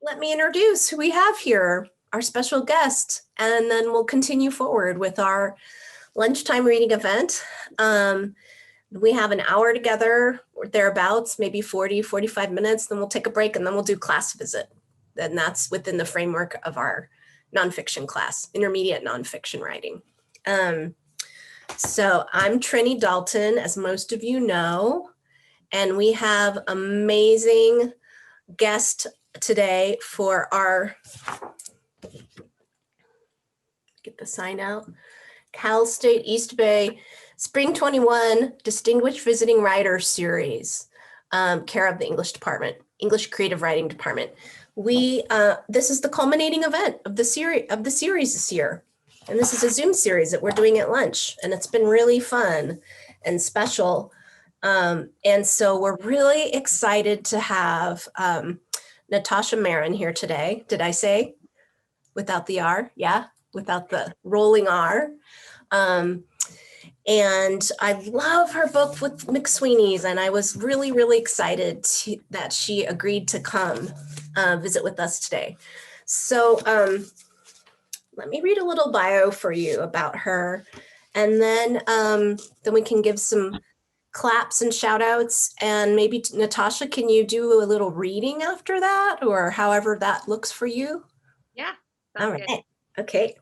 let me introduce who we have here, our special guest, and then we'll continue forward with our lunchtime reading event. We have an hour together or thereabouts, maybe 40, 45 minutes, then we'll take a break and then we'll do class visit. And that's within the framework of our nonfiction class, intermediate nonfiction writing. So I'm Trini Dalton, as most of you know, and we have amazing guest today for our, get the sign out, Cal State East Bay Spring 21 Distinguished Visiting Writer Series, care of the English department, English Creative Writing Department. This is the culminating event of the series this year. And this is a Zoom series that we're doing at lunch, and it's been really fun and special. And so we're really excited to have Natasha Marin here today. Did I say without the R? Yeah, without the rolling R. And I love her book with McSweeney's, and I was really, really excited that she agreed to come visit with us today. So let me read a little bio for you about her, and then we can give some claps and shout outs, and maybe Natasha, can you do a little reading after that, or however that looks for you? Yeah. All right. Good. Okay.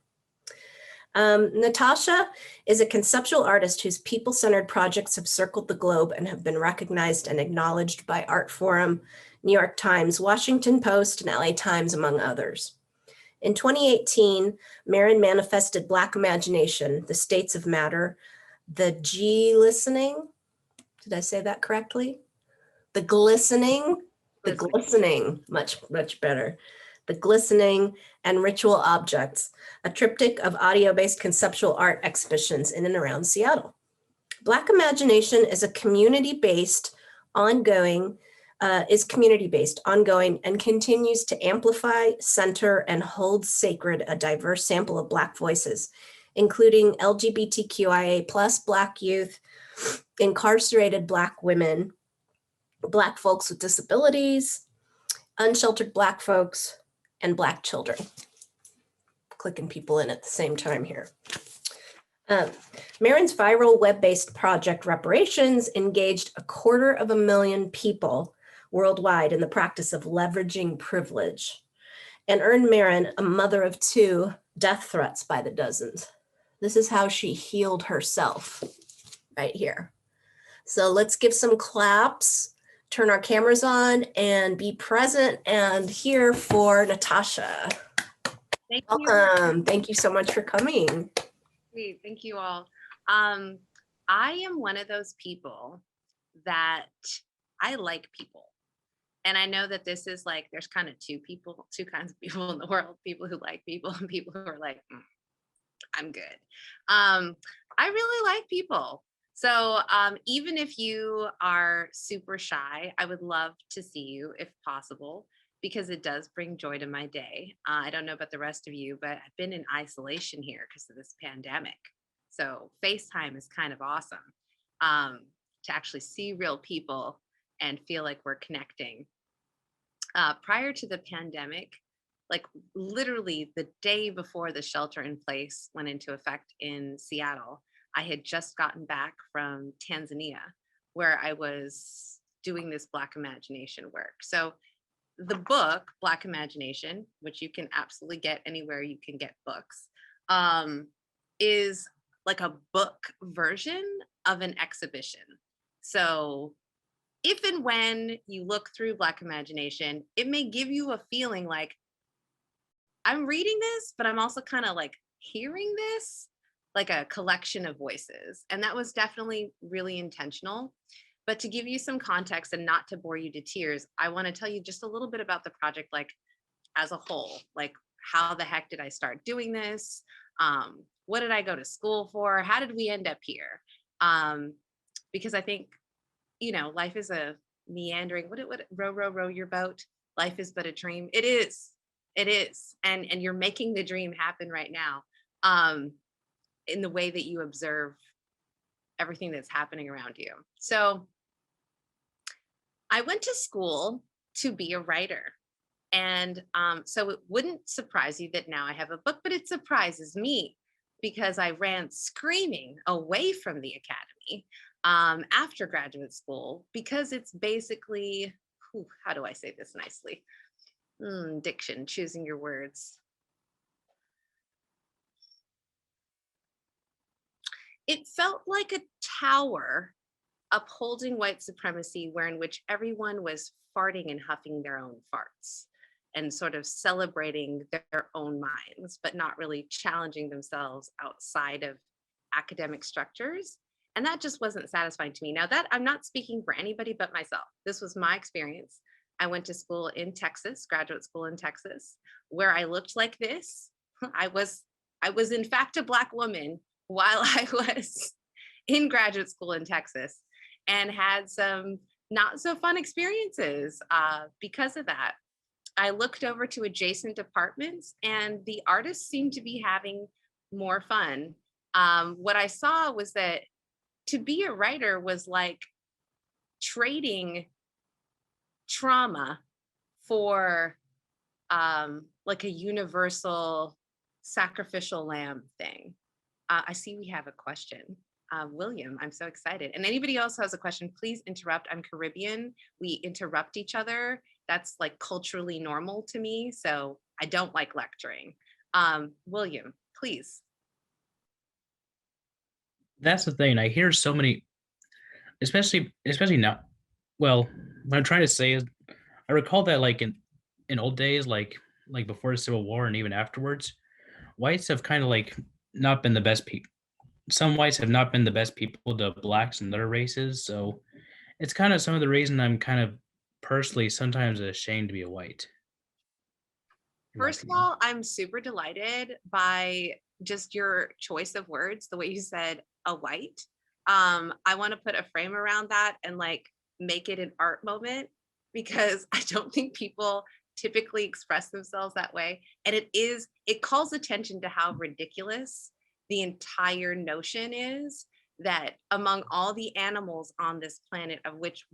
Natasha is a conceptual artist whose people-centered projects have circled the globe and have been recognized and acknowledged by Artforum, New York Times, Washington Post, and LA Times, among others. In 2018, Marin manifested Black Imagination, the States of Matter, the G-listening. Did I say that correctly? The glistening, much, much better. The glistening and ritual objects, a triptych of audio-based conceptual art exhibitions in and around Seattle. Black Imagination is a community-based, ongoing, and continues to amplify, center, and hold sacred a diverse sample of Black voices, including LGBTQIA+ Black youth, incarcerated Black women, Black folks with disabilities, unsheltered Black folks, and Black children. Clicking people in at the same time here. Marin's viral web-based project Reparations engaged 250,000 people worldwide in the practice of leveraging privilege and earned Marin, a mother of 2, death threats by the dozens. This is how she healed herself right here. So let's give some claps, turn our cameras on, and be present and here for Natasha. Welcome. Thank you so much for coming. Great. Thank you all. I am one of those people that I like people. And I know that this is like, there's kind of two kinds of people in the world, people who like people and people who are like, I'm good. I really like people. So even if you are super shy, I would love to see you if possible, because it does bring joy to my day. I don't know about the rest of you, but I've been in isolation here because of this pandemic. So FaceTime is kind of awesome to actually see real people and feel like we're connecting. Prior to the pandemic, like literally the day before the shelter in place went into effect in Seattle, I had just gotten back from Tanzania, where I was doing this Black Imagination work. So the book, Black Imagination, which you can absolutely get anywhere you can get books, is like a book version of an exhibition. So if and when you look through Black Imagination, it may give you a feeling like, I'm reading this, but I'm also kind of like hearing this, like a collection of voices. And that was definitely really intentional. But to give you some context and not to bore you to tears, I want to tell you just a little bit about the project, like as a whole, like how the heck did I start doing this? What did I go to school for? How did we end up here? Because I think, you know, life is a meandering, what row your boat. Life is but a dream. It is. And you're making the dream happen right now in the way that you observe everything that's happening around you. So I went to school to be a writer. And so it wouldn't surprise you that now I have a book, but it surprises me because I ran screaming away from the academy after graduate school, because it's basically, how do I say this nicely? Diction, choosing your words. It felt like a tower upholding white supremacy, wherein which everyone was farting and huffing their own farts and sort of celebrating their own minds, but not really challenging themselves outside of academic structures. And that just wasn't satisfying to me. Now, that I'm not speaking for anybody but myself. This was my experience. I went to school in Texas, graduate school in Texas, where I looked like this. I was in fact a Black woman while I was in graduate school in Texas, and had some not so fun experiences because of that. I looked over to adjacent departments and the artists seemed to be having more fun. What I saw was that to be a writer was like trading trauma for like a universal sacrificial lamb thing. I see we have a question. William, I'm so excited. And anybody else who has a question, please interrupt. I'm Caribbean. We interrupt each other. That's like culturally normal to me. So I don't like lecturing. William, please. That's the thing. I hear so many, especially now. Well, what I'm trying to say is, I recall that like in old days, like before the Civil War and even afterwards, whites have kind of like not been the best people. Some whites have not been the best people to blacks and other races. So it's kind of some of the reason I'm kind of personally sometimes ashamed to be a white. In my First of opinion. all, I'm super delighted by just your choice of words, the way you said a white. I want to put a frame around that and like make it an art moment, because I don't think people typically express themselves that way. And it calls attention to how ridiculous the entire notion is that among all the animals on this planet, of which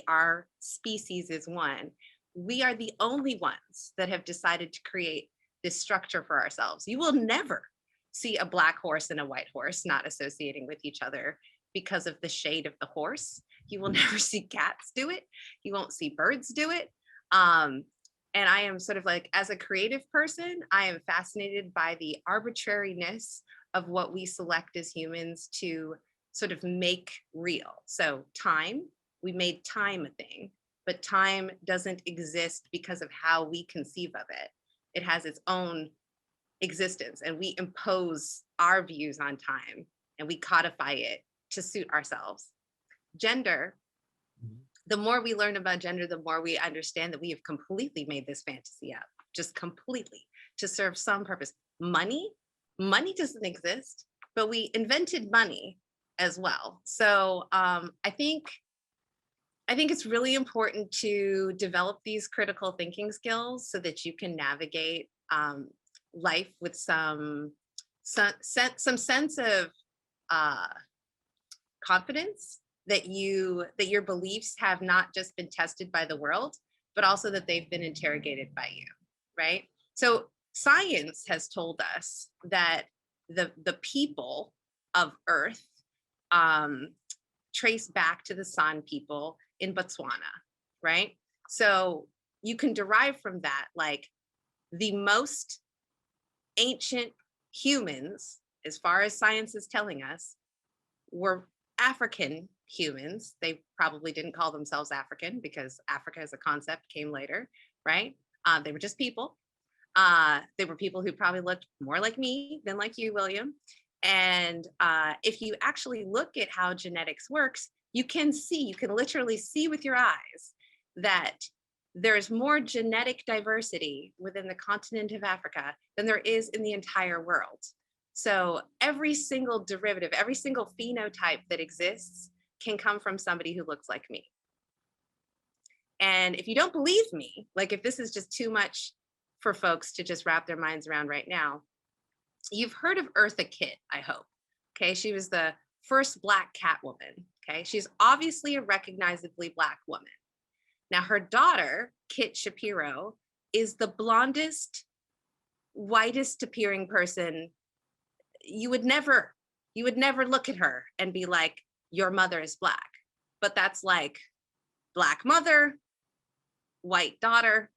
our species is one, we are the only ones that have decided to create this structure for ourselves. You will never see a Black horse and a white horse not associating with each other because of the shade of the horse. You will never see cats do it. You won't see birds do it. And I am sort of like, as a creative person, I am fascinated by the arbitrariness of what we select as humans to sort of make real. So time, we made time a thing, but time doesn't exist because of how we conceive of it. It has its own existence, and we impose our views on time and we codify it to suit ourselves. Gender, the more we learn about gender, the more we understand that we have completely made this fantasy up, just completely, to serve some purpose. Money doesn't exist, but we invented money as well. So I think it's really important to develop these critical thinking skills so that you can navigate life with some sense of confidence that your beliefs have not just been tested by the world, but also that they've been interrogated by you, right? So science has told us that the people of Earth trace back to the San people in Botswana, right? So you can derive from that, like, the most ancient humans, as far as science is telling us, were African humans. They probably didn't call themselves African because Africa as a concept came later, right? They were just people. They were people who probably looked more like me than like you, William. And if you actually look at how genetics works, you can literally see with your eyes that there's more genetic diversity within the continent of Africa than there is in the entire world. So every single derivative, every single phenotype that exists can come from somebody who looks like me. And if you don't believe me, like if this is just too much for folks to just wrap their minds around right now, you've heard of Eartha Kitt, I hope. Okay, she was the first Black Catwoman. Okay, she's obviously a recognizably Black woman. Now, her daughter, Kit Shapiro, is the blondest, whitest appearing person. You would never look at her and be like, your mother is Black. But that's like Black mother, white daughter.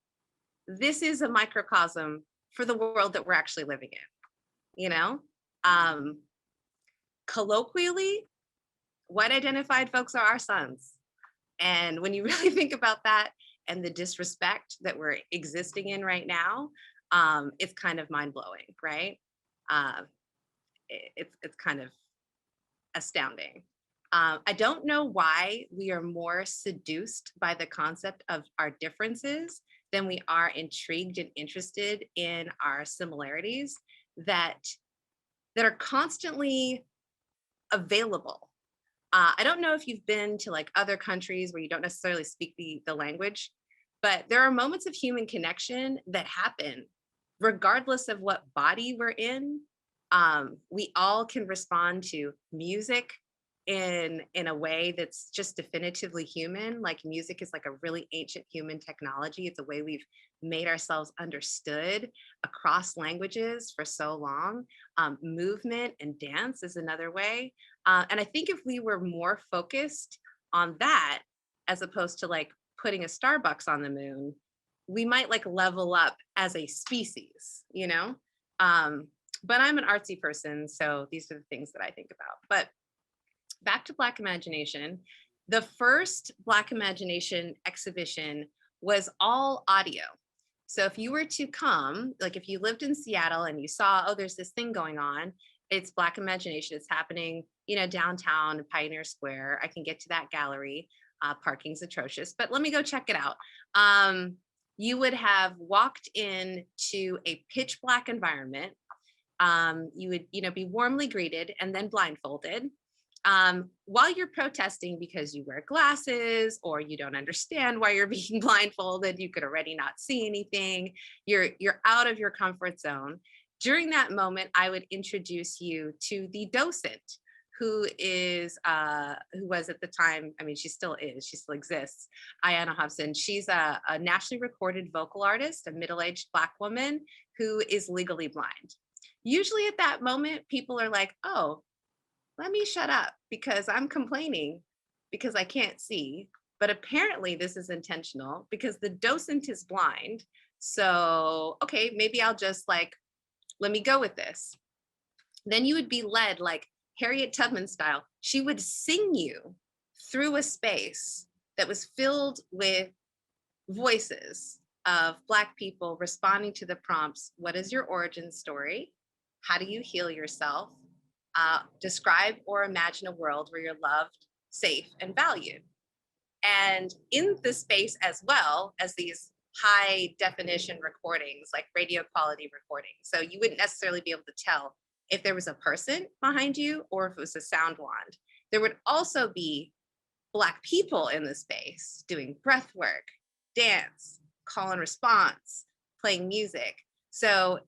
This is a microcosm for the world that we're actually living in, you know? Colloquially, white identified folks are our sons. And when you really think about that and the disrespect that we're existing in right now, it's kind of mind blowing, right? It's kind of astounding. I don't know why we are more seduced by the concept of our differences than we are intrigued and interested in our similarities that are constantly available. I don't know if you've been to like other countries where you don't necessarily speak the language, but there are moments of human connection that happen regardless of what body we're in. We all can respond to music in a way that's just definitively human. Like music is like a really ancient human technology. It's a way we've made ourselves understood across languages for so long. Movement and dance is another way. And I think if we were more focused on that, as opposed to like putting a Starbucks on the moon, we might like level up as a species, you know? But I'm an artsy person, so these are the things that I think about. But back to Black Imagination, the first Black Imagination exhibition was all audio. So if you were to come, like if you lived in Seattle and you saw, oh, there's this thing going on, it's Black Imagination, it's happening, you know, downtown Pioneer Square. I can get to that gallery. Parking's atrocious, but let me go check it out. You would have walked into a pitch black environment. You would, you know, be warmly greeted and then blindfolded. While you're protesting because you wear glasses or you don't understand why you're being blindfolded, you could already not see anything. You're out of your comfort zone. During that moment, I would introduce you to the docent, who was at the time, I mean, she still exists, Ayanna Hobson. She's a nationally recorded vocal artist, a middle-aged Black woman who is legally blind. Usually at that moment, people are like, oh, let me shut up because I'm complaining because I can't see. But apparently this is intentional because the docent is blind. So, okay, maybe I'll just like, let me go with this. Then you would be led like Harriet Tubman style. She would sing you through a space that was filled with voices of Black people responding to the prompts. What is your origin story? How do you heal yourself? Describe or imagine a world where you're loved, safe, and valued. And in the space, as well as these high definition recordings, like radio quality recordings. So you wouldn't necessarily be able to tell if there was a person behind you or if it was a sound wand. There would also be Black people in the space doing breath work, dance, call and response, playing music. So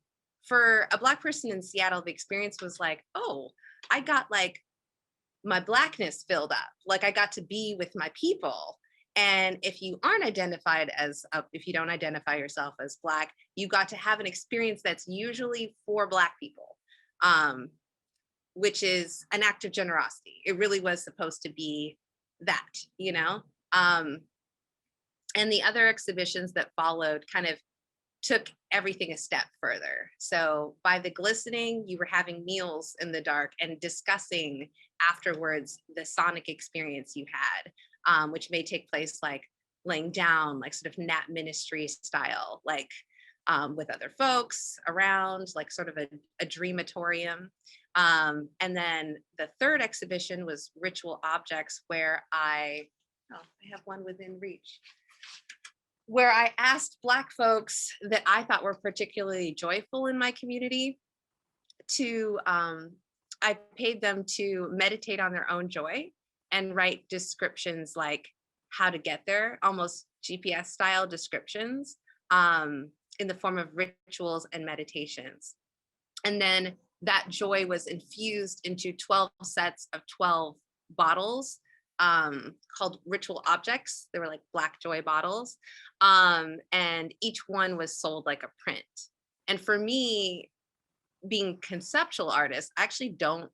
for a Black person in Seattle, the experience was like, oh, I got like my Blackness filled up. Like I got to be with my people. And if you aren't identified as, if you don't identify yourself as Black, you got to have an experience that's usually for Black people, which is an act of generosity. It really was supposed to be that, you know? And the other exhibitions that followed kind of took everything a step further. So by the glistening, you were having meals in the dark and discussing afterwards the sonic experience you had, which may take place like laying down, like sort of Nat Ministry style, like with other folks around, like sort of a dreamatorium. And then the third exhibition was Ritual Objects, where I have one within reach, where I asked Black folks that I thought were particularly joyful in my community to, I paid them to meditate on their own joy and write descriptions like how to get there, almost GPS style descriptions in the form of rituals and meditations. And then that joy was infused into 12 sets of 12 bottles called Ritual Objects. They were like Black Joy bottles. And each one was sold like a print. And for me, being conceptual artist, I actually don't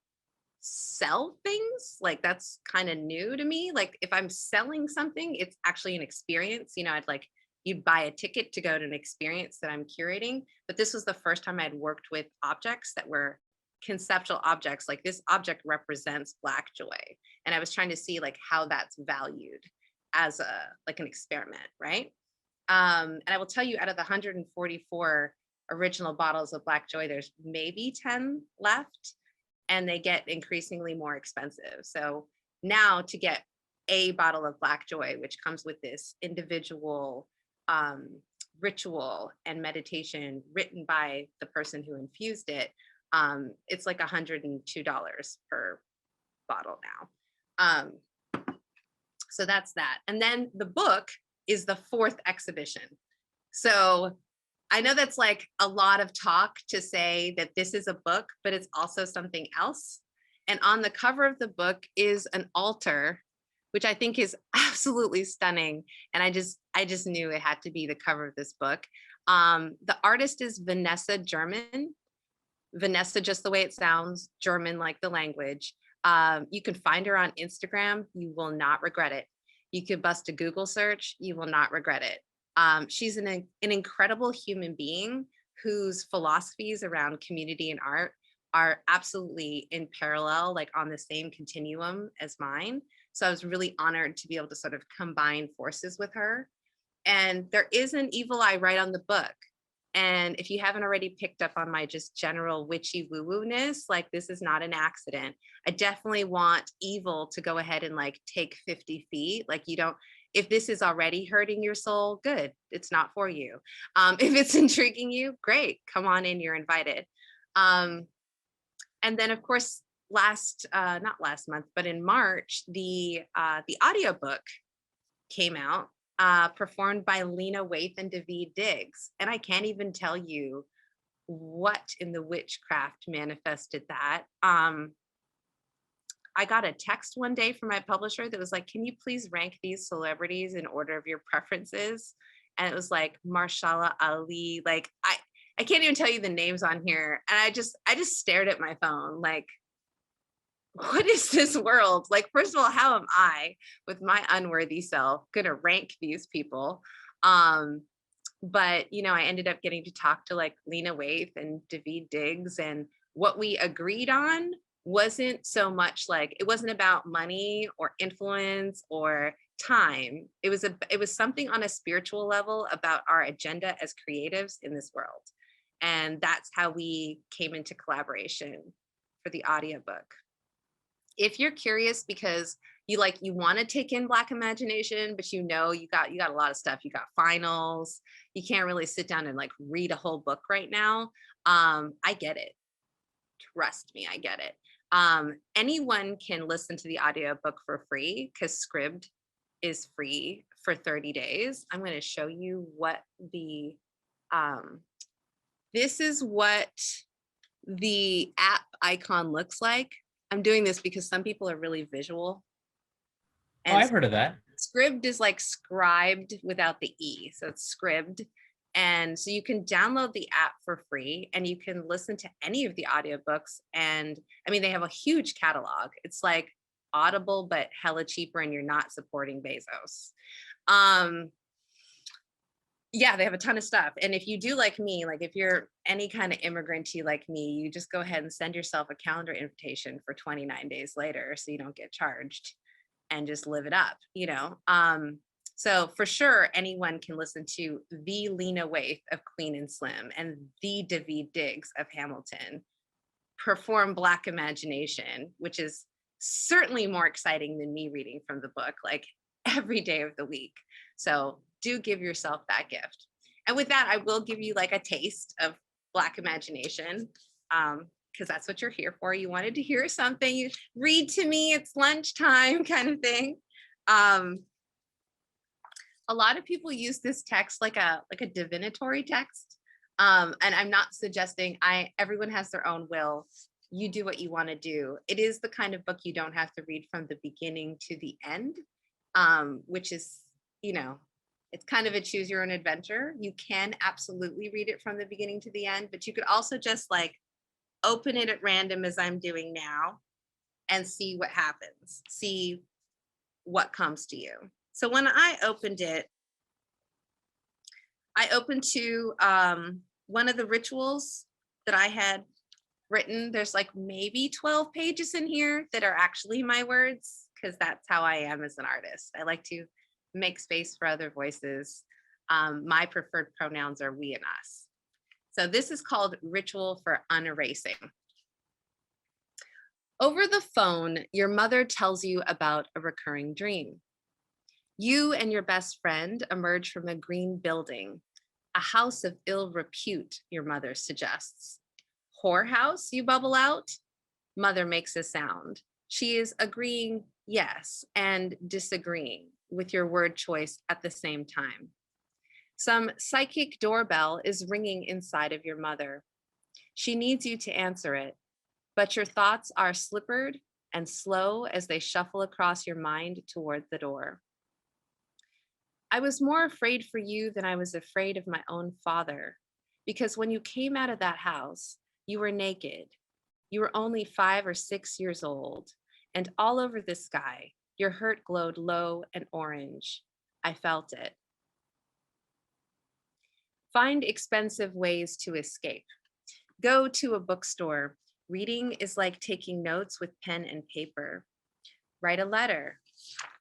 sell things. Like that's kind of new to me. Like if I'm selling something, it's actually an experience. You know, I'd like, you'd buy a ticket to go to an experience that I'm curating. But this was the first time I'd worked with objects that were conceptual objects. Like this object represents Black joy. And I was trying to see like how that's valued as a, like an experiment, right? And I will tell you, out of the 144 original bottles of Black joy, there's maybe 10 left, and they get increasingly more expensive. So now to get a bottle of Black joy, which comes with this individual ritual and meditation written by the person who infused it, it's like $102 per bottle now. So that's that. And then the book is the 4th exhibition. So I know that's like a lot of talk to say that this is a book, but it's also something else. And on the cover of the book is an altar, which I think is absolutely stunning. And I just knew it had to be the cover of this book. The artist is Vanessa German. Vanessa, just the way it sounds, German like the language. You can find her on Instagram. You will not regret it. You could bust a Google search. You will not regret it. She's an incredible human being whose philosophies around community and art are absolutely in parallel, like on the same continuum as mine. So I was really honored to be able to sort of combine forces with her. And there is an evil eye right on the book. And if you haven't already picked up on my just general witchy woo-woo-ness, like this is not an accident. I definitely want evil to go ahead and like take 50 feet. Like you don't, if this is already hurting your soul, good, it's not for you. If it's intriguing you, great, come on in, you're invited. And then of course, not last month, but in March, the audiobook came out, performed by Lena Waithe and David Diggs. And I can't even tell you what in the witchcraft manifested that. I got a text one day from my publisher that was like, can you please rank these celebrities in order of your preferences? And it was like Marshala Ali, like I can't even tell you the names on here. And I just stared at my phone like, what is this world? Like, first of all, how am I with my unworthy self gonna rank these people? But you know, I ended up getting to talk to like Lena Waithe and David Diggs, and what we agreed on wasn't so much like, it wasn't about money or influence or time. It was something on a spiritual level about our agenda as creatives in this world. And that's how we came into collaboration for the audiobook. If you're curious because you want to take in Black imagination, but you know you got a lot of stuff, you got finals, you can't really sit down and like read a whole book right now. I get it. Trust me, I get it. Anyone can listen to the audiobook for free because Scribd is free for 30 days. I'm going to show you what this is what the app icon looks like. I'm doing this because some people are really visual. And I've heard of that. Scribd is like scribed without the E. So it's Scribd. And so you can download the app for free and you can listen to any of the audiobooks. And I mean, they have a huge catalog. It's like Audible, but hella cheaper, and you're not supporting Bezos. Yeah, they have a ton of stuff. And if you do like me, like if you're any kind of immigrant-y like me, you just go ahead and send yourself a calendar invitation for 29 days later so you don't get charged and just live it up, you know? So for sure, anyone can listen to the Lena Waithe of Queen and Slim and the David Diggs of Hamilton perform Black imagination, which is certainly more exciting than me reading from the book like every day of the week. So do give yourself that gift. And with that, I will give you like a taste of Black imagination, because that's what you're here for. You wanted to hear something, you read to me, it's lunchtime kind of thing. A lot of people use this text like a divinatory text. And I'm not suggesting everyone has their own will. you do what you want to do. It is the kind of book you don't have to read from the beginning to the end, which is, you know, it's kind of a choose your own adventure. You can absolutely read it from the beginning to the end, but you could also just like open it at random as I'm doing now and see what happens, see what comes to you. So when I opened it, I opened to one of the rituals that I had written. There's like maybe 12 pages in here that are actually my words, because that's how I am as an artist. I like to make space for other voices. My preferred pronouns are we and us. So this is called Ritual for Unerasing. Over the phone, your mother tells you about a recurring dream. You and your best friend emerge from a green building, a house of ill repute, your mother suggests. Whorehouse, you bubble out? Mother makes a sound. She is agreeing yes and disagreeing with your word choice at the same time. Some psychic doorbell is ringing inside of your mother. She needs you to answer it, but your thoughts are slippered and slow as they shuffle across your mind toward the door. I was more afraid for you than I was afraid of my own father, because when you came out of that house, you were naked. You were only 5 or 6 years old, and all over the sky, your hurt glowed low and orange. I felt it. Find expensive ways to escape. Go to a bookstore. Reading is like taking notes with pen and paper. Write a letter.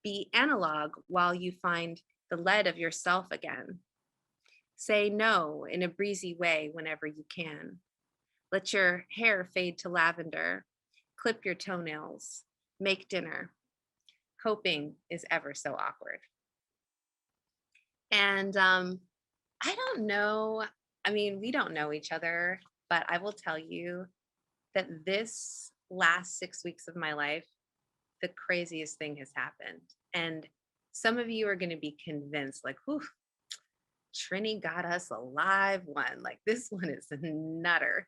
Be analog while you find the lead of yourself again. Say no in a breezy way whenever you can. Let your hair fade to lavender. Clip your toenails. Make dinner. Coping is ever so awkward. And I don't know. I mean, we don't know each other, but I will tell you that this last 6 weeks of my life, the craziest thing has happened. And some of you are going to be convinced, like, whew, Trini got us a live one. Like, this one is a nutter.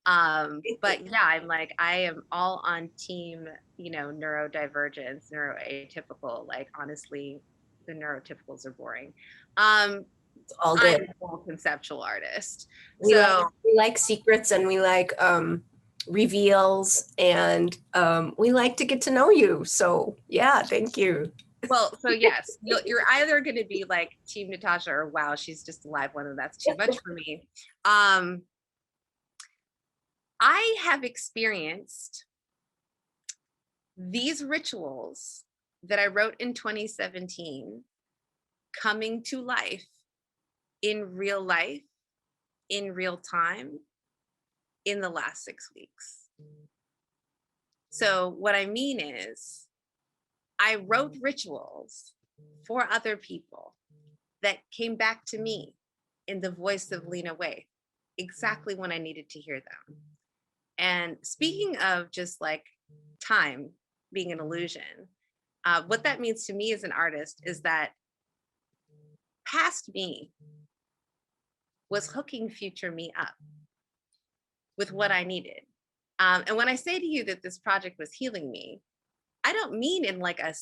But yeah, I'm like, I am all on team, you know, neurodivergence, neuroatypical. Like, honestly, the neurotypicals are boring. It's all good. I'm a full conceptual artist. We like secrets, and we like reveals, and we like to get to know you. So yeah, thank you. Well, so yes, you're either going to be like Team Natasha or wow, she's just a live one, and that's too much for me. I have experienced these rituals that I wrote in 2017 coming to life, in real time, in the last 6 weeks. So what I mean is, I wrote rituals for other people that came back to me in the voice of Lena Waithe, exactly when I needed to hear them. And speaking of just like time being an illusion, what that means to me as an artist is that past me was hooking future me up with what I needed. And when I say to you that this project was healing me, I don't mean in like a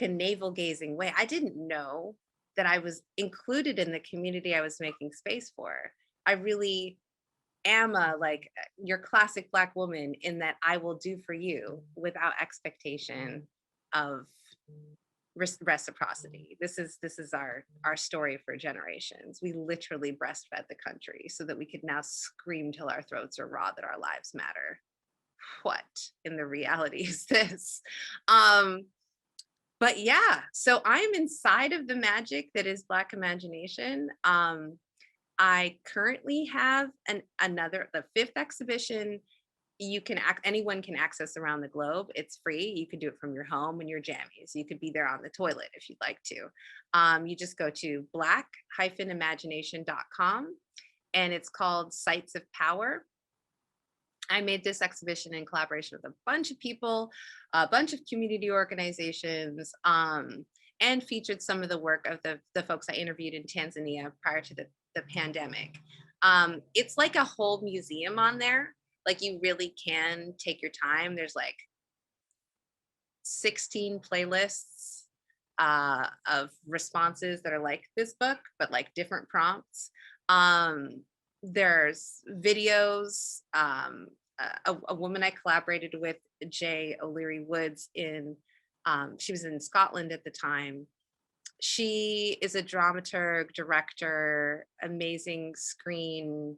navel gazing way. I didn't know that I was included in the community I was making space for. I really am your classic Black woman, in that I will do for you without expectation of reciprocity. This is our story for generations. We literally breastfed the country so that we could now scream till our throats are raw that our lives matter. What in the reality is this? But yeah, so I'm inside of the magic that is Black imagination. I currently have the 5th exhibition. Anyone can access around the globe. It's free. You can do it from your home in your jammies. You could be there on the toilet if you'd like to. You just go to black-imagination.com, and it's called Sites of Power. I made this exhibition in collaboration with a bunch of people, a bunch of community organizations, and featured some of the work of the folks I interviewed in Tanzania prior to the pandemic. It's like a whole museum on there Like you really can take your time. There's like 16 playlists of responses that are like this book, but like different prompts. There's videos. A woman I collaborated with, Jay O'Leary Woods, she was in Scotland at the time. She is a dramaturg, director, amazing screen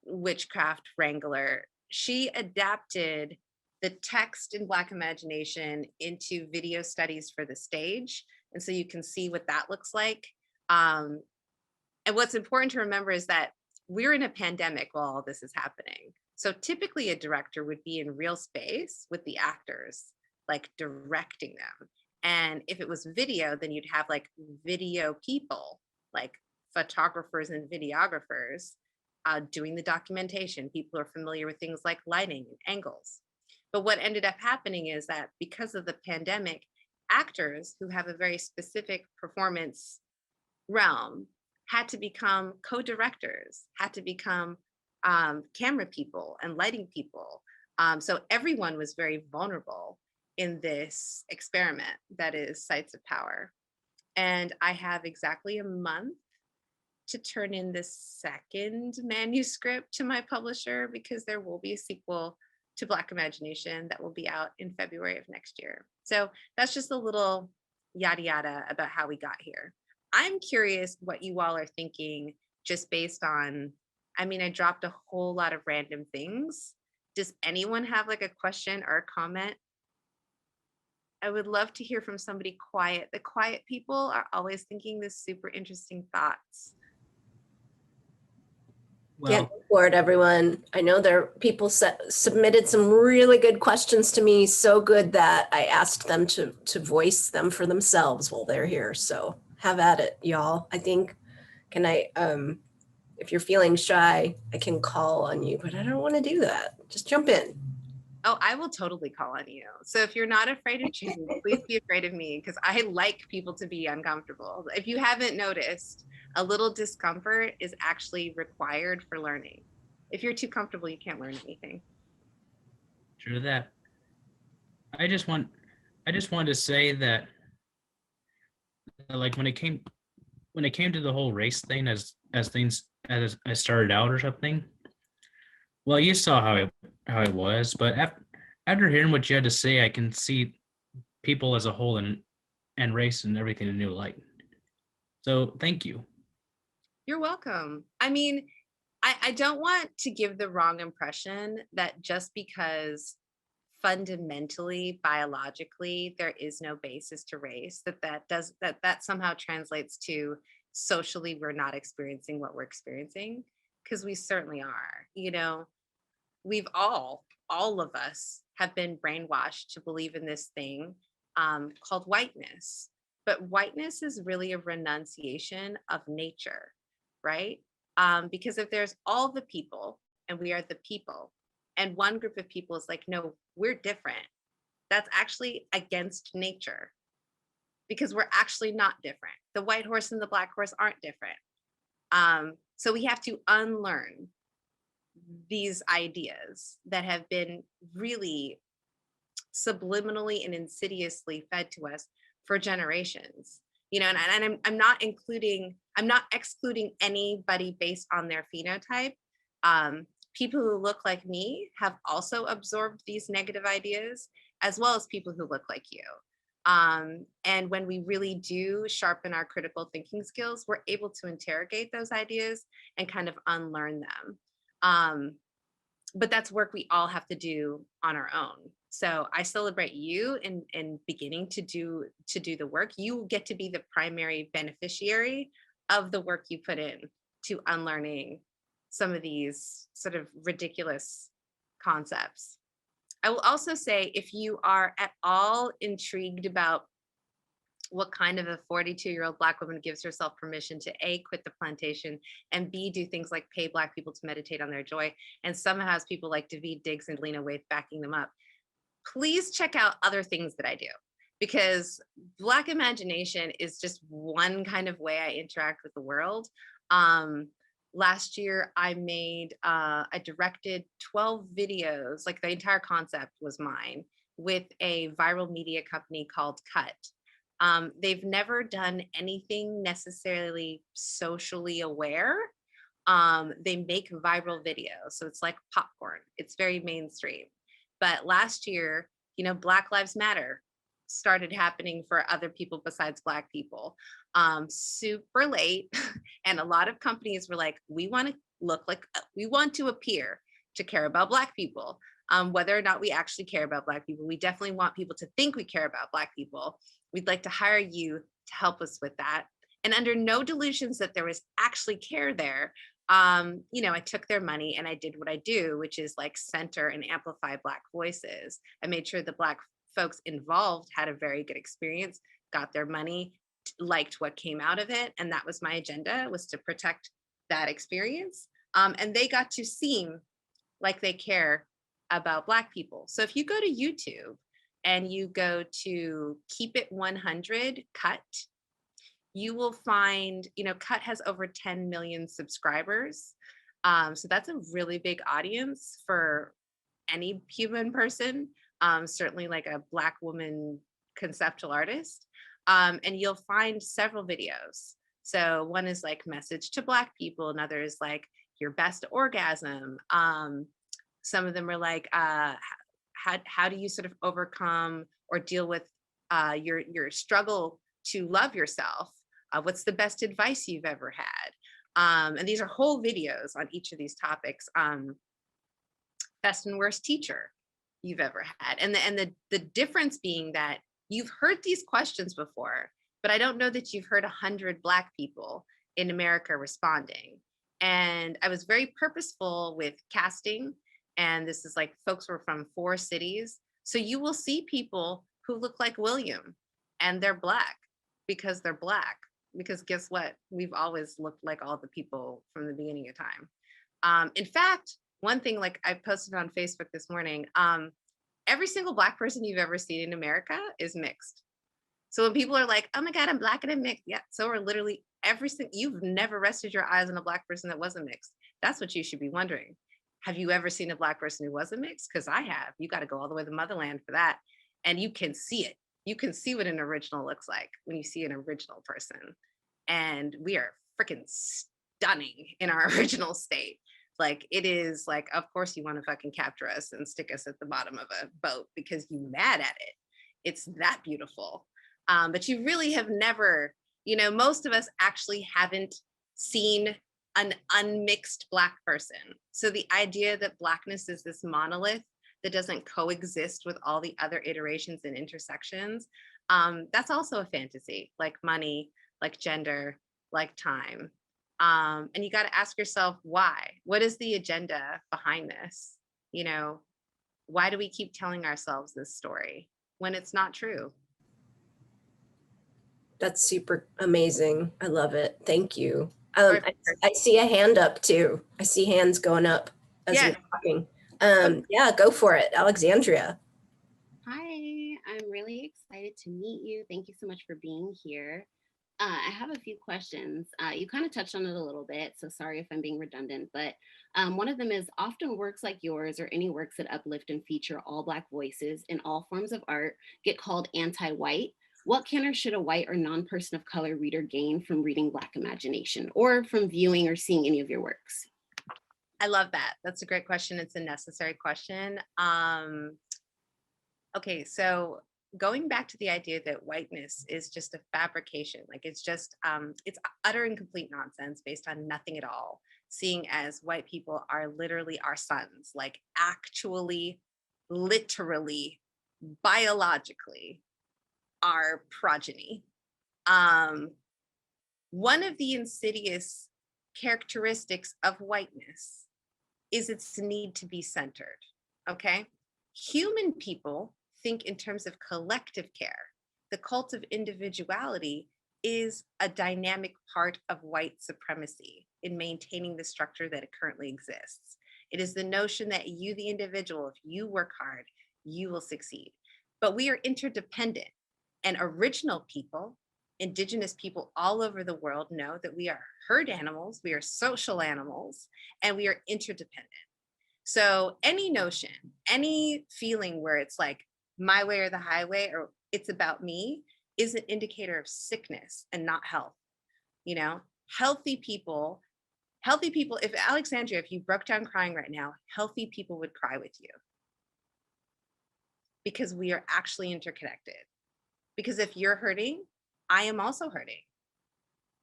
witchcraft wrangler. She adapted the text in Black Imagination into video studies for the stage. And so you can see what that looks like. And what's important to remember is that we're in a pandemic while all this is happening. So typically a director would be in real space with the actors, like directing them. And if it was video, then you'd have like video people, like photographers and videographers doing the documentation. People are familiar with things like lighting and angles. But what ended up happening is that because of the pandemic, actors who have a very specific performance realm had to become co-directors, had to become camera people and lighting people. So everyone was very vulnerable in this experiment that is Sites of Power. And I have exactly a month to turn in the second manuscript to my publisher, because there will be a sequel to Black Imagination that will be out in February of next year. So that's just a little yada yada about how we got here. I'm curious what you all are thinking, just based on, I mean, I dropped a whole lot of random things. Does anyone have like a question or a comment? I would love to hear from somebody quiet. The quiet people are always thinking this super interesting thoughts. Get Well, for it, everyone. I know there are people submitted some really good questions to me, so good that I asked them to voice them for themselves while they're here. So have at it, y'all. I think, can I, if you're feeling shy, I can call on you, but I don't want to do that. Just jump in. Oh, I will totally call on you. So if you're not afraid of change, please be afraid of me, because I like people to be uncomfortable. If you haven't noticed, a little discomfort is actually required for learning. If you're too comfortable, you can't learn anything. true that. I just wanted to say that, like, when it came to the whole race thing, as I started out or something. Well, you saw how it was, but after hearing what you had to say, I can see people as a whole and race and everything in a new light. So thank you. You're welcome. I mean, I don't want to give the wrong impression that just because fundamentally, biologically, there is no basis to race, that somehow translates to socially we're not experiencing what we're experiencing, because we certainly are. You know, we've all of us have been brainwashed to believe in this thing called whiteness. But whiteness is really a renunciation of nature, right? Because if there's all the people and we are the people, and one group of people is like, no, we're different, that's actually against nature, because we're actually not different. The white horse and the black horse aren't different. So we have to unlearn these ideas that have been really subliminally and insidiously fed to us for generations. You know, and I'm not excluding anybody based on their phenotype. People who look like me have also absorbed these negative ideas, as well as people who look like you. And when we really do sharpen our critical thinking skills, we're able to interrogate those ideas and kind of unlearn them. But that's work we all have to do on our own. So I celebrate you in beginning to do the work. You get to be the primary beneficiary of the work you put in to unlearning some of these sort of ridiculous concepts. I will also say, if you are at all intrigued about what kind of a 42-year-old Black woman gives herself permission to A, quit the plantation, and B, do things like pay Black people to meditate on their joy, and somehow has people like David Diggs and Lena Waithe backing them up, please check out other things that I do, because Black imagination is just one kind of way I interact with the world. Last year, I directed 12 videos, like the entire concept was mine, with a viral media company called Cut. They've never done anything necessarily socially aware. They make viral videos, so it's like popcorn. It's very mainstream. But last year, Black Lives Matter started happening for other people besides Black people, super late. And a lot of companies were like, we want to we want to appear to care about Black people. Whether or not we actually care about Black people, we definitely want people to think we care about Black people. We'd like to hire you to help us with that. And under no delusions that there was actually care there, I took their money and I did what I do, which is like center and amplify Black voices. I made sure the Black folks involved had a very good experience, got their money, liked what came out of it. And that was my agenda, was to protect that experience. And they got to seem like they care about Black people. So if you go to YouTube and you go to Keep It 100 Cut, you will find, Cut has over 10 million subscribers. So that's a really big audience for any human person, certainly like a Black woman conceptual artist. And you'll find several videos. So one is like message to Black people, another is like your best orgasm. Some of them are like, how do you sort of overcome or deal with your struggle to love yourself? What's the best advice you've ever had? And these are whole videos on each of these topics. Best and worst teacher you've ever had. And the difference being that you've heard these questions before, but I don't know that you've heard 100 Black people in America responding. And I was very purposeful with casting. And this is like folks were from 4 cities. So you will see people who look like William and they're Black because they're Black. Because guess what? We've always looked like all the people from the beginning of time. In fact, one thing, like I posted on Facebook this morning, every single Black person you've ever seen in America is mixed. So when people are like, oh my God, I'm Black and I'm mixed. Yeah, so are literally you've never rested your eyes on a Black person that wasn't mixed. That's what you should be wondering. Have you ever seen a Black person who wasn't mixed? Because I have. You got to go all the way to the motherland for that. And you can see it. You can see what an original looks like when you see an original person. And we are freaking stunning in our original state. Like it is like, of course you want to fucking capture us and stick us at the bottom of a boat because you mad at it. It's that beautiful. But you really have never, most of us actually haven't seen an unmixed Black person. So the idea that Blackness is this monolith that doesn't coexist with all the other iterations and intersections, that's also a fantasy, like money, like gender, like time. And you got to ask yourself, why? What is the agenda behind this? Why do we keep telling ourselves this story when it's not true? That's super amazing. I love it. Thank you. I see a hand up too. I see hands going up as we're talking. Yeah, go for it, Alexandria. Hi, I'm really excited to meet you. Thank you so much for being here. I have a few questions. You kind of touched on it a little bit, so sorry if I'm being redundant, but one of them is, often works like yours or any works that uplift and feature all Black voices in all forms of art get called anti-white. What can or should a white or non-person of color reader gain from reading Black imagination or from viewing or seeing any of your works? I love that. That's a great question. It's a necessary question. Okay, so going back to the idea that whiteness is just a fabrication, like it's utter and complete nonsense based on nothing at all, seeing as white people are literally our sons, like actually, literally, biologically, our progeny. One of the insidious characteristics of whiteness is its need to be centered, okay? Human people think in terms of collective care. The cult of individuality is a dynamic part of white supremacy in maintaining the structure that it currently exists. It is the notion that you, the individual, if you work hard, you will succeed. But we are interdependent, and original people Indigenous people all over the world know that we are herd animals, we are social animals, and we are interdependent. So any notion, any feeling where it's like my way or the highway, or it's about me, is an indicator of sickness and not health. You know, healthy people, if Alexandria, if you broke down crying right now, healthy people would cry with you because we are actually interconnected. Because if you're hurting, I am also hurting.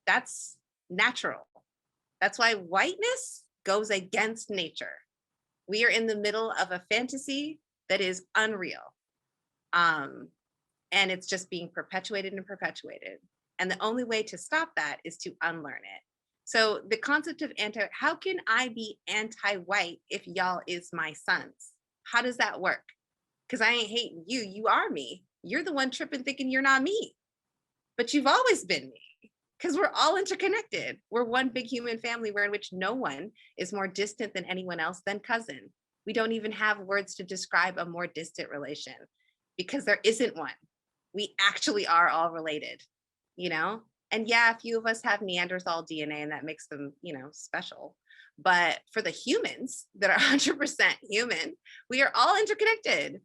That's natural. That's why whiteness goes against nature. We are in the middle of a fantasy that is unreal. And it's just being perpetuated and perpetuated. And the only way to stop that is to unlearn it. So the concept of how can I be anti-white if y'all is my sons? How does that work? Because I ain't hating you, you are me. You're the one tripping thinking you're not me. But you've always been me. Because we're all interconnected. We're one big human family in which no one is more distant than anyone else than cousin. We don't even have words to describe a more distant relation because there isn't one. We actually are all related, you know? And yeah, a few of us have Neanderthal DNA and that makes them, you know, special. But for the humans that are 100% human, we are all interconnected.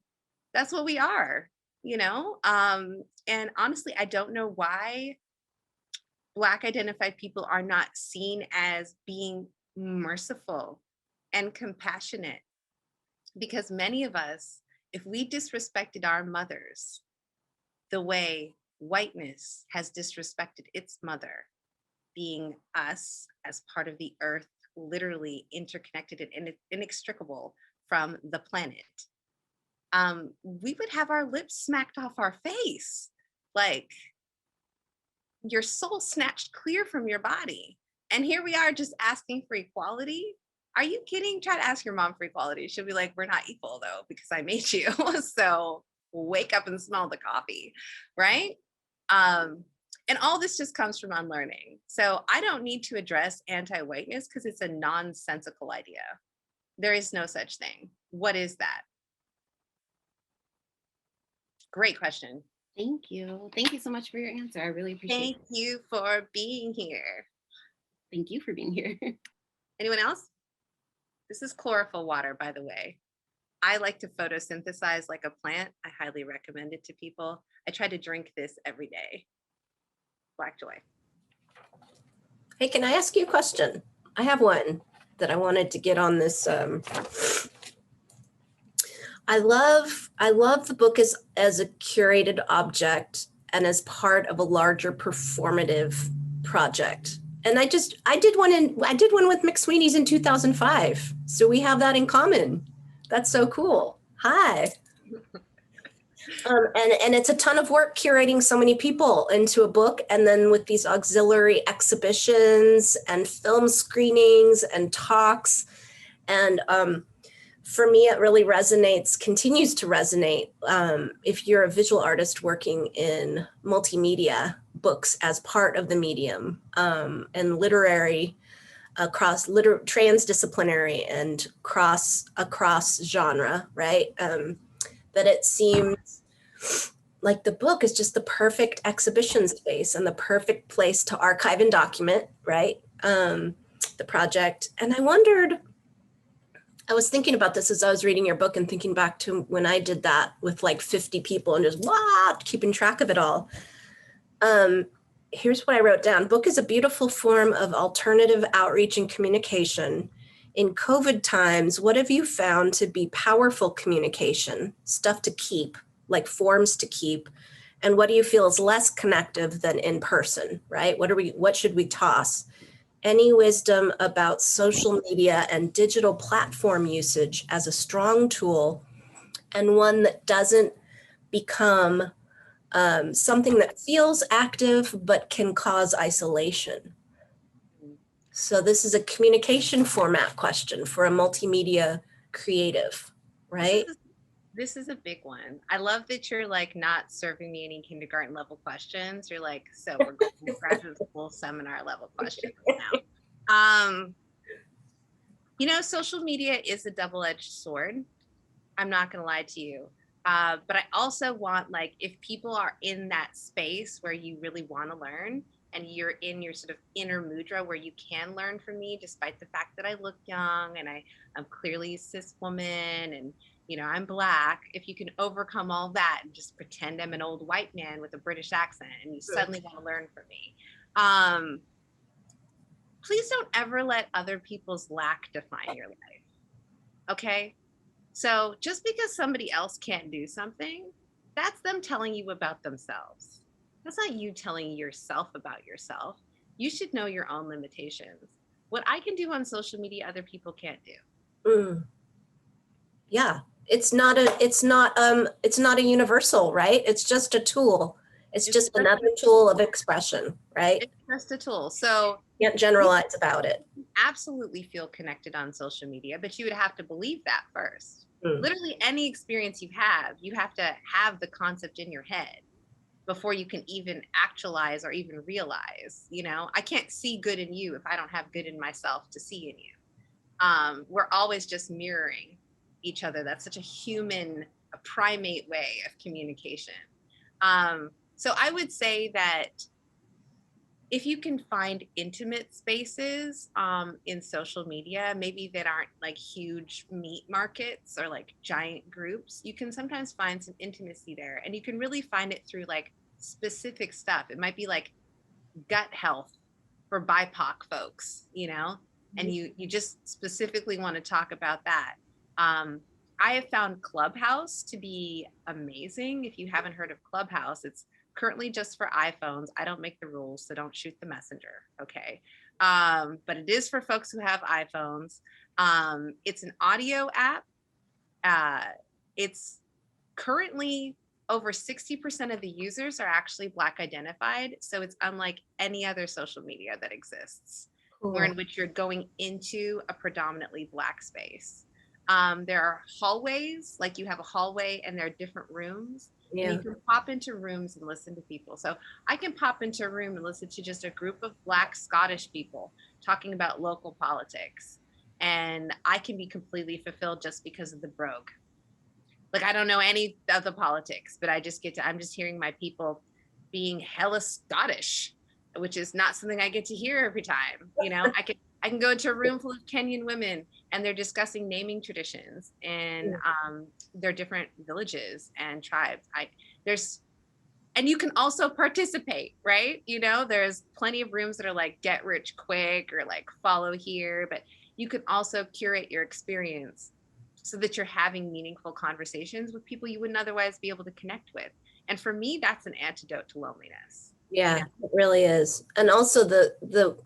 That's what we are, you know? And honestly, I don't know why Black identified people are not seen as being merciful and compassionate, because many of us, if we disrespected our mothers the way whiteness has disrespected its mother, being us as part of the earth, literally interconnected and inextricable from the planet, we would have our lips smacked off our face, like your soul snatched clear from your body. And here we are just asking for equality. Are you kidding? Try to ask your mom for equality. She'll be like, we're not equal though, because I made you. So wake up and smell the coffee, right? And all this just comes from unlearning. So I don't need to address anti-whiteness because it's a nonsensical idea. There is no such thing. What is that? Great question. Thank you. Thank you so much for your answer. I really appreciate it. Thank you for being here. Thank you for being here. Anyone else? This is chlorophyll water, by the way. I like to photosynthesize like a plant. I highly recommend it to people. I try to drink this every day. Black joy. Hey, can I ask you a question? I have one that I wanted to get on this. I love the book as a curated object and as part of a larger performative project. And I did one with McSweeney's in 2005. So we have that in common. That's so cool. Hi. And it's a ton of work curating so many people into a book, and then with these auxiliary exhibitions and film screenings and talks. And for me, it really continues to resonate if you're a visual artist working in multimedia books as part of the medium, and literary, transdisciplinary and across genre, right? That it seems like the book is just the perfect exhibition space and the perfect place to archive and document, right? The project. And I was thinking about this as I was reading your book and thinking back to when I did that with like 50 people and just keeping track of it all. Here's what I wrote down. Book is a beautiful form of alternative outreach and communication. In COVID times, what have you found to be powerful communication, stuff to keep, like forms to keep? And what do you feel is less connective than in person, right? What should we toss? Any wisdom about social media and digital platform usage as a strong tool, and one that doesn't become something that feels active but can cause isolation? So this is a communication format question for a multimedia creative, right? This is a big one. I love that you're like not serving me any kindergarten level questions. You're like, so we're going to graduate school seminar level questions now. You know, social media is a double-edged sword. I'm not going to lie to you. But I also want, like, if people are in that space where you really want to learn and you're in your sort of inner mudra where you can learn from me, despite the fact that I look young and I'm clearly a cis woman and, you know, I'm Black, if you can overcome all that and just pretend I'm an old white man with a British accent and you suddenly want to learn from me, please don't ever let other people's lack define your life. Okay? So just because somebody else can't do something, that's them telling you about themselves. That's not you telling yourself about yourself. You should know your own limitations. What I can do on social media, other people can't do. Mm. Yeah, it's not a universal, right? It's just a tool. It's just another tool of expression, right? It's just a tool. So Can't generalize about it. absolutely feel connected on social media, but you would have to believe that first. Mm. Literally any experience you have to have the concept in your head before you can even actualize or even realize. You know, I can't see good in you if I don't have good in myself to see in you. We're always just mirroring each other. That's such a human, a primate way of communication. So I would say that if you can find intimate spaces in social media, maybe that aren't like huge meat markets or like giant groups, you can sometimes find some intimacy there. And you can really find it through like specific stuff. It might be like gut health for BIPOC folks, you know, and you just specifically want to talk about that. I have found Clubhouse to be amazing. If you haven't heard of Clubhouse, it's currently just for iPhones. I don't make the rules, so don't shoot the messenger, okay? But it is for folks who have iPhones. It's an audio app. It's currently over 60% of the users are actually Black identified. So it's unlike any other social media that exists, where in which you're going into a predominantly Black space. There are hallways, like you have a hallway and there are different rooms. Yeah. And you can pop into rooms and listen to people. So I can pop into a room and listen to just a group of Black Scottish people talking about local politics. And I can be completely fulfilled just because of the brogue. Like, I don't know any of the politics, but I'm just hearing my people being hella Scottish, which is not something I get to hear every time. You know, I can go into a room full of Kenyan women and they're discussing naming traditions and their different villages and tribes. And you can also participate, right? You know, there's plenty of rooms that are like get rich quick or like follow here, but you can also curate your experience so that you're having meaningful conversations with people you wouldn't otherwise be able to connect with. And for me, that's an antidote to loneliness. Yeah, it really is. And also the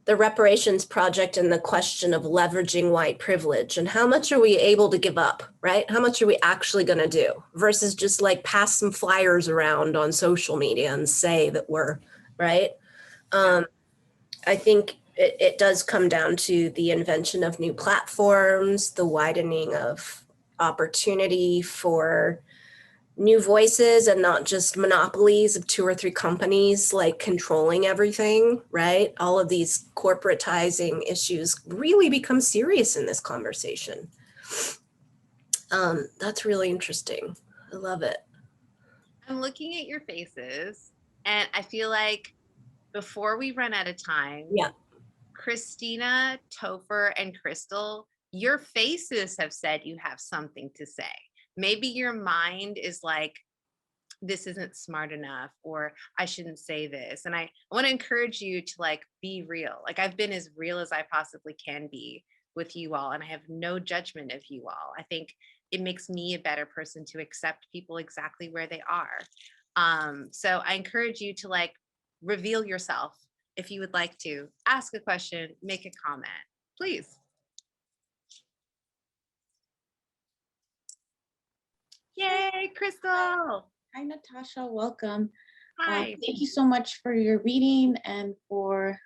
reparations project and the question of leveraging white privilege and how much are we able to give up, right? How much are we actually going to do versus just like pass some flyers around on social media and say that we're, right? I think it does come down to the invention of new platforms, the widening of opportunity for new voices and not just monopolies of 2 or 3 companies like controlling everything, right? All of these corporatizing issues really become serious in this conversation. That's really interesting. I love it. I'm looking at your faces and I feel like before we run out of time, Yeah. Christina, Topher, and Crystal, your faces have said you have something to say. Maybe your mind is like, this isn't smart enough, or I shouldn't say this. And I want to encourage you to like be real. Like I've been as real as I possibly can be with you all, and I have no judgment of you all. I think it makes me a better person to accept people exactly where they are. So I encourage you to like reveal yourself if you would like to ask a question, make a comment, please. Yay, Crystal. Hi, Natasha. Welcome. Hi. Thank you so much for your reading and for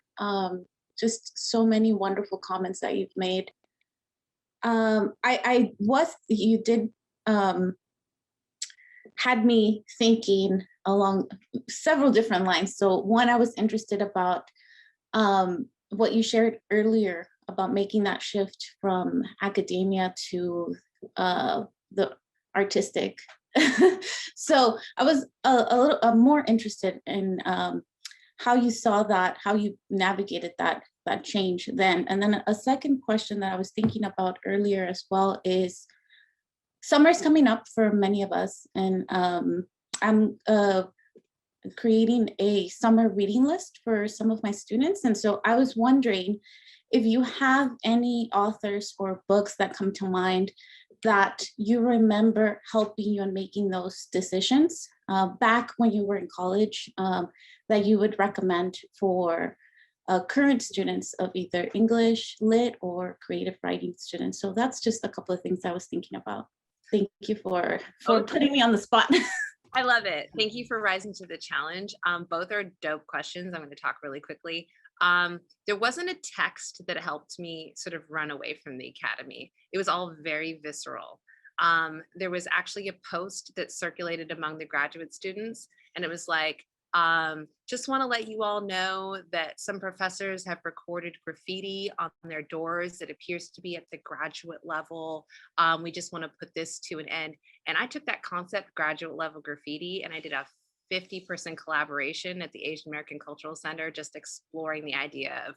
just so many wonderful comments that you've made. You did had me thinking along several different lines. So one, I was interested about what you shared earlier about making that shift from academia to the artistic So I was a little more interested in how you saw that, how you navigated that change then. And then a second question that I was thinking about earlier as well is summer's coming up for many of us, and I'm creating a summer reading list for some of my students. And so I was wondering if you have any authors or books that come to mind that you remember helping you in making those decisions back when you were in college, that you would recommend for current students of either English, Lit, or creative writing students. So that's just a couple of things I was thinking about. Thank you for putting me on the spot. I love it. Thank you for rising to the challenge. Both are dope questions. I'm going to talk really quickly. There wasn't a text that helped me sort of run away from the academy. It was all very visceral. There was actually a post that circulated among the graduate students, and it was like, just want to let you all know that some professors have recorded graffiti on their doors that appears to be at the graduate level. We just want to put this to an end. And I took that concept, graduate level graffiti, and I did a 50% collaboration at the Asian American Cultural Center, just exploring the idea of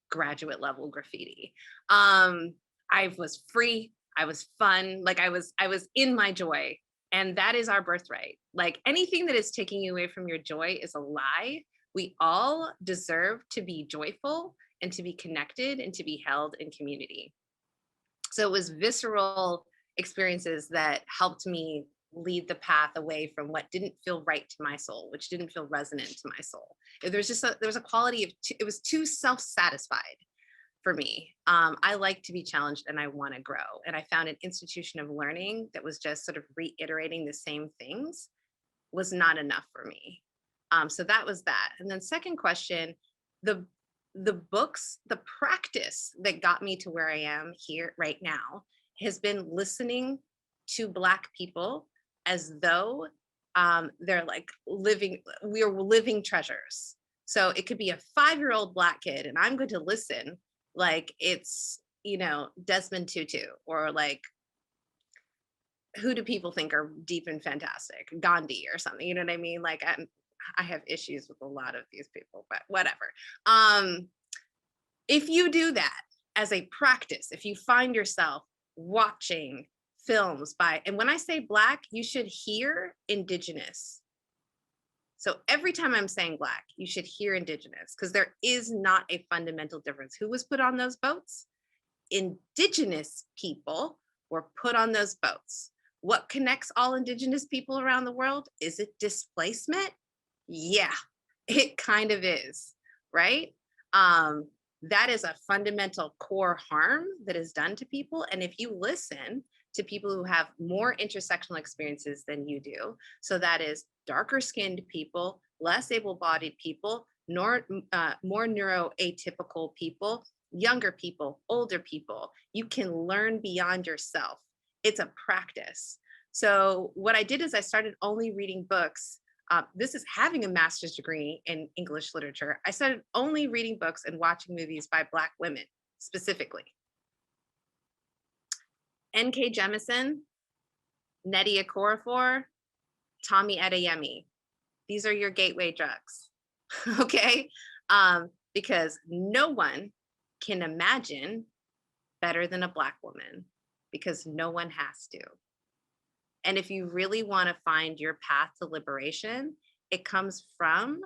graduate level graffiti. I was free, I was fun, like I was in my joy. And that is our birthright. Like anything that is taking you away from your joy is a lie. We all deserve to be joyful and to be connected and to be held in community. So it was visceral experiences that helped me lead the path away from what didn't feel right to my soul, which didn't feel resonant to my soul. There was a quality of, it was too self-satisfied for me. I like to be challenged and I want to grow. And I found an institution of learning that was just sort of reiterating the same things was not enough for me. So that was that. And then second question, the books, the practice that got me to where I am here right now has been listening to Black people as though they're like we're living treasures. So it could be a 5-year-old Black kid and I'm going to listen like it's, Desmond Tutu, or like, who do people think are deep and fantastic? Gandhi or something, you know what I mean? Like I have issues with a lot of these people, but whatever. If you do that as a practice, if you find yourself watching films by, and when I say Black, you should hear Indigenous. So every time I'm saying Black, you should hear Indigenous, because there is not a fundamental difference. Who was put on those boats? Indigenous people were put on those boats. What connects all Indigenous people around the world? Is it displacement? Yeah, it kind of is, right? That is a fundamental core harm that is done to people. And if you listen to people who have more intersectional experiences than you do, so that is darker skinned people, less able-bodied people, more neuroatypical people, younger people, older people, you can learn beyond yourself. It's a practice. So what I did is I started only reading books. This is having a master's degree in English literature. I started only reading books and watching movies by Black women specifically. N.K. Jemisin, Nnedi Okorafor, Tommy Adeyemi. These are your gateway drugs, okay? Because no one can imagine better than a Black woman, because no one has to. And if you really want to find your path to liberation, it comes from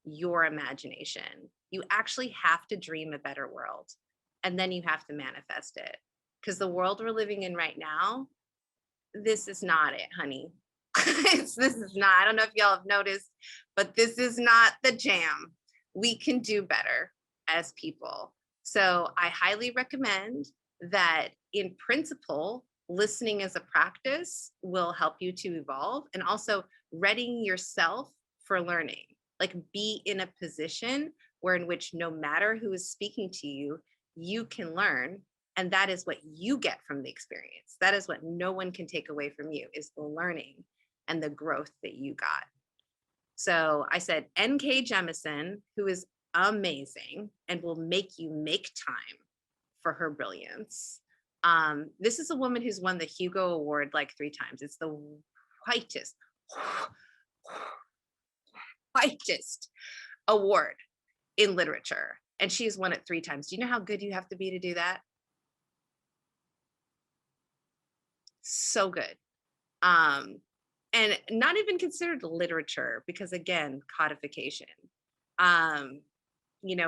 your imagination. You actually have to dream a better world, and then you have to manifest it. Because the world we're living in right now, this is not it, honey. This is not, I don't know if y'all have noticed, but this is not the jam. We can do better as people. So I highly recommend that, in principle, listening as a practice will help you to evolve, and also readying yourself for learning. Like, be in a position where in which no matter who is speaking to you, you can learn. And that is what you get from the experience. That is what no one can take away from you, is the learning and the growth that you got. So I said N.K. Jemisin, who is amazing and will make you make time for her brilliance. This is a woman who's won the Hugo Award like 3 times. It's the whitest award in literature. And she's won it 3 times. Do you know how good you have to be to do that? So good. And not even considered literature, because again, codification,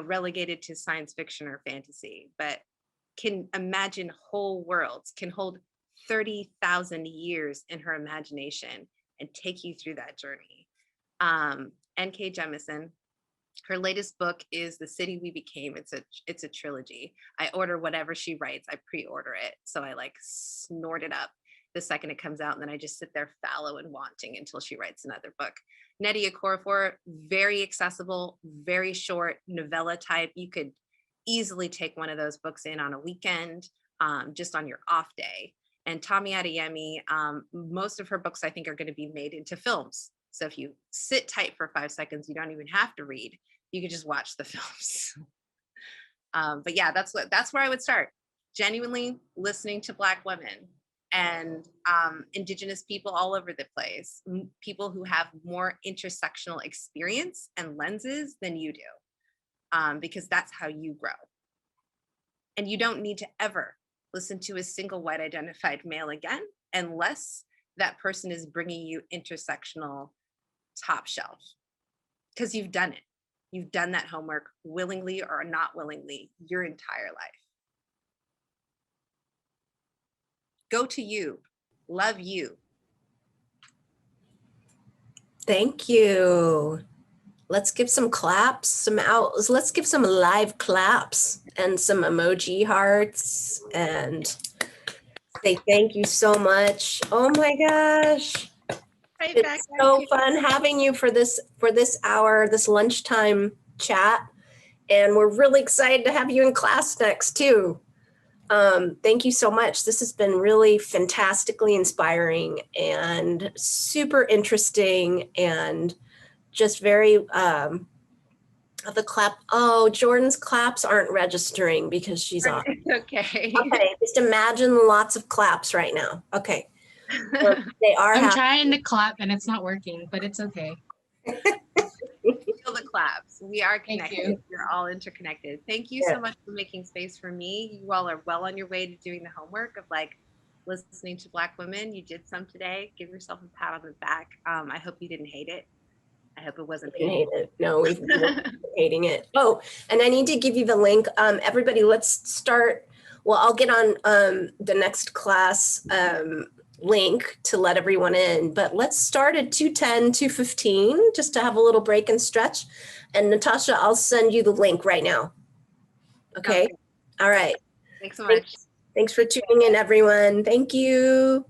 relegated to science fiction or fantasy, but can imagine whole worlds, can hold 30,000 years in her imagination and take you through that journey. N.K. Jemisin, her latest book is The City We Became. It's a trilogy. I order whatever she writes. I pre-order it. So I like snort it up the second it comes out, and then I just sit there fallow and wanting until she writes another book. Nnedi Okorafor, very accessible, very short novella type. You could easily take one of those books in on a weekend, just on your off day. And Tomi Adeyemi, most of her books I think are going to be made into films. So if you sit tight for 5 seconds, you don't even have to read. You can just watch the films. But yeah, that's where I would start. Genuinely listening to Black women and Indigenous people all over the place, people who have more intersectional experience and lenses than you do, because that's how you grow. And you don't need to ever listen to a single white identified male again, unless that person is bringing you intersectional top shelf, because you've done it. You've done that homework willingly or not willingly your entire life. Go to you, love you. Thank you. Let's give some claps, let's give some live claps and some emoji hearts and say thank you so much. Oh my gosh. Right back. It's so fun having you for this hour, this lunchtime chat. And we're really excited to have you in class next too. Thank you so much. This has been really fantastically inspiring and super interesting, and just very, the clap. Oh, Jordan's claps aren't registering because she's on. Okay. Okay, just imagine lots of claps right now. Okay. So they are I'm trying to clap and it's not working, but it's okay. Feel the claps. We are Thank connected. you. We're all interconnected. Thank you so much for making space for me. You all are well on your way to doing the homework of like listening to Black women. You did some today. Give yourself a pat on the back. I hope you didn't hate it. I hope it wasn't Hate painful. it. No, we've been hating it. Oh, and I need to give you the link. Everybody, let's start. Well, I'll get on the next class link to let everyone in, but let's start at 2:10, 2:15, just to have a little break and stretch. And Natasha, I'll send you the link right now. Okay. All right. Thanks so much. Thanks for tuning in, everyone. Thank you.